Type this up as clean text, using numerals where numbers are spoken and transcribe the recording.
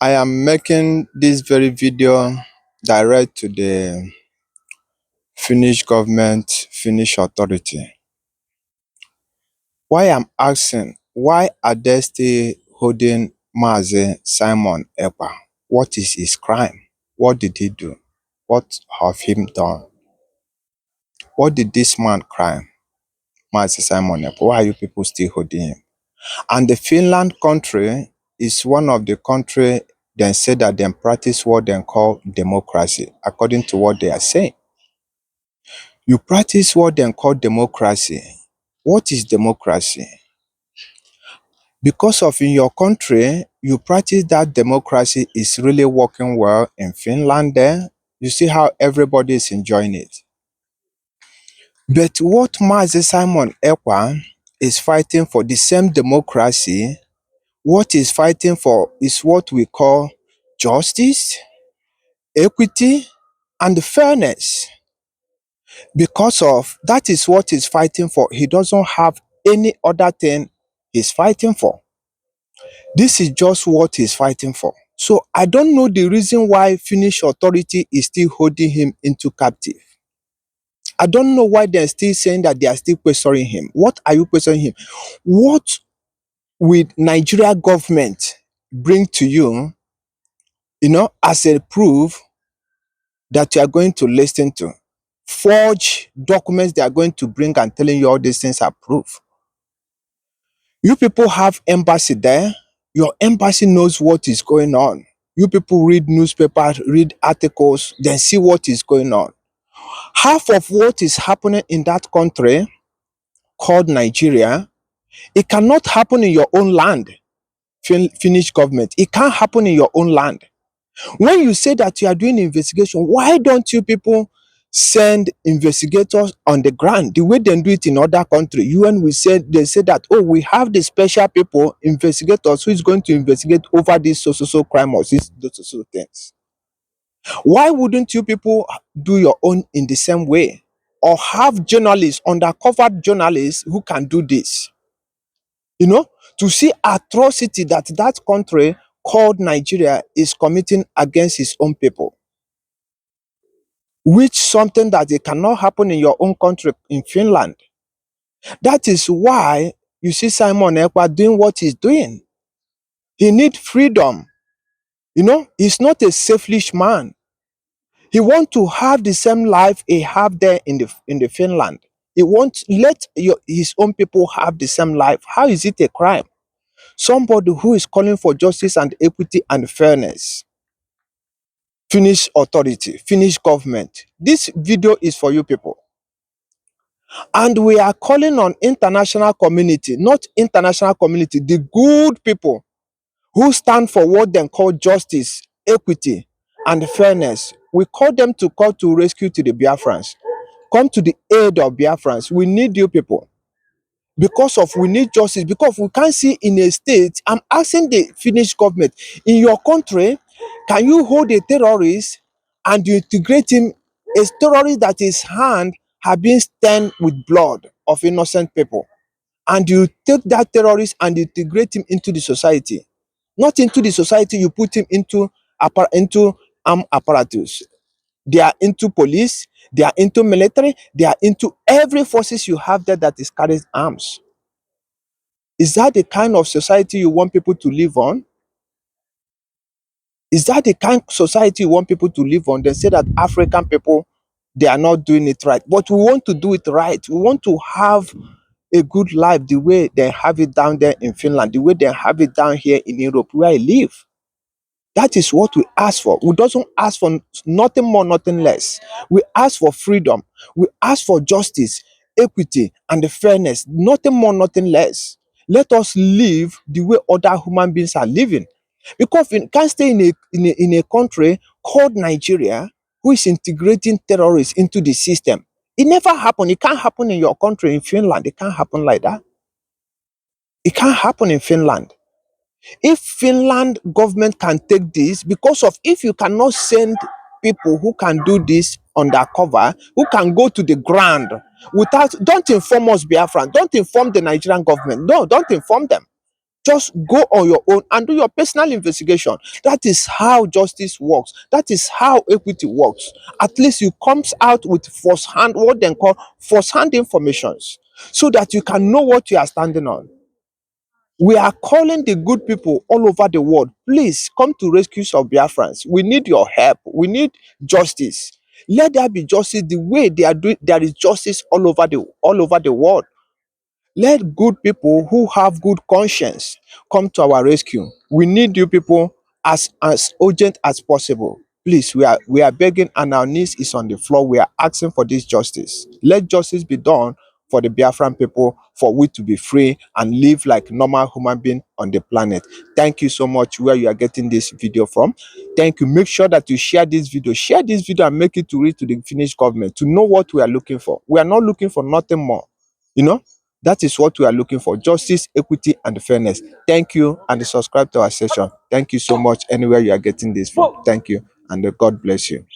I am making this very video direct to the Finnish government, Finnish authority. Why I'm asking, why are they still holding Mazi Simon Ekpa? What is his crime? What did he do? What have him done? What did this man crime, Mazi Simon Ekpa? Why are you people still holding him? And the Finland country is one of the country they say that they practice what they call democracy, according to what they are saying. You practice what they call democracy. What is democracy? Because of in your country, you practice that democracy is really working well in Finland there. You see how everybody is enjoying it. But what Mazi Simon Ekpa is fighting for the same democracy, what he's fighting for is what we call justice, equity, and fairness. Because of that is what he's fighting for. He doesn't have any other thing he's fighting for. This is just what he's fighting for. So I don't know the reason why Finnish authority is still holding him into captive. I don't know why they're still saying that they are still questioning him. What are you questioning him? What will Nigeria government bring to you, as a proof that you are going to listen to? Forge documents they are going to bring and telling you all these things are proof. You people have embassy there. Your embassy knows what is going on. You people read newspapers, read articles, then see what is going on. Half of what is happening in that country called Nigeria, it cannot happen in your own land, Finnish government. It can't happen in your own land. When you say that you are doing investigation, why don't you people send investigators on the ground the way they do it in other countries? UN will say, they say that, oh, we have the special people, investigators, who is going to investigate over this so crime or these so things. Why wouldn't you people do your own in the same way? Or have journalists, undercover journalists who can do this? To see atrocity that that country called Nigeria is committing against its own people, which something that it cannot happen in your own country in Finland. That is why you see Simon Ekpa doing what he's doing. He needs freedom. He's not a selfish man. He wants to have the same life he have there in the Finland. He wants let his own people have the same life. How is it a crime? Somebody who is calling for justice and equity and fairness. Finnish authority, Finnish government. This video is for you people. And we are calling on international community, not international community, the good people who stand for what they call justice, equity, and fairness. We call them to call to rescue to the Biafrans. Come to the aid of Biafrans. We need you people. Because of we need justice, because we can't see in a state. I'm asking the Finnish government, in your country, can you hold a terrorist and you integrate him, a terrorist that his hand have been stained with blood of innocent people, and you take that terrorist and integrate him into the society, not into the society, you put him into armed apparatus. They are into police, they are into military, they are into every forces you have there that is carrying arms. Is that the kind of society you want people to live on? Is that the kind of society you want people to live on? They say that African people, they are not doing it right. But we want to do it right. We want to have a good life the way they have it down there in Finland, the way they have it down here in Europe, where I live. That is what we ask for. We don't ask for nothing more, nothing less. We ask for freedom. We ask for justice, equity, and the fairness. Nothing more, nothing less. Let us live the way other human beings are living. Because we can't stay in a country called Nigeria who is integrating terrorists into the system. It never happened. It can't happen in your country, in Finland. It can't happen like that. It can't happen in Finland. If Finland government can take this, because of if you cannot send people who can do this undercover, who can go to the ground without, don't inform us Biafran, don't inform the Nigerian government. No, don't inform them. Just go on your own and do your personal investigation. That is how justice works. That is how equity works. At least you comes out with first hand, what they call first hand informations, so that you can know what you are standing on. We are calling the good people all over the world. Please come to rescues of Biafrans. We need your help. We need justice. Let there be justice the way they are doing. There is justice all over the world. Let good people who have good conscience come to our rescue. We need you people as urgent as possible. Please, we are begging and our knees is on the floor. We are asking for this justice. Let justice be done for the Biafran people, for we to be free and live like normal human being on the planet. Thank you so much where you are getting this video from. Thank you. Make sure that you share this video. Share this video and make it to reach to the Finnish government to know what we are looking for. We are not looking for nothing more. You know, that is what we are looking for: justice, equity, and fairness. Thank you, and subscribe to our session. Thank you so much, anywhere you are getting this from. Thank you, and God bless you.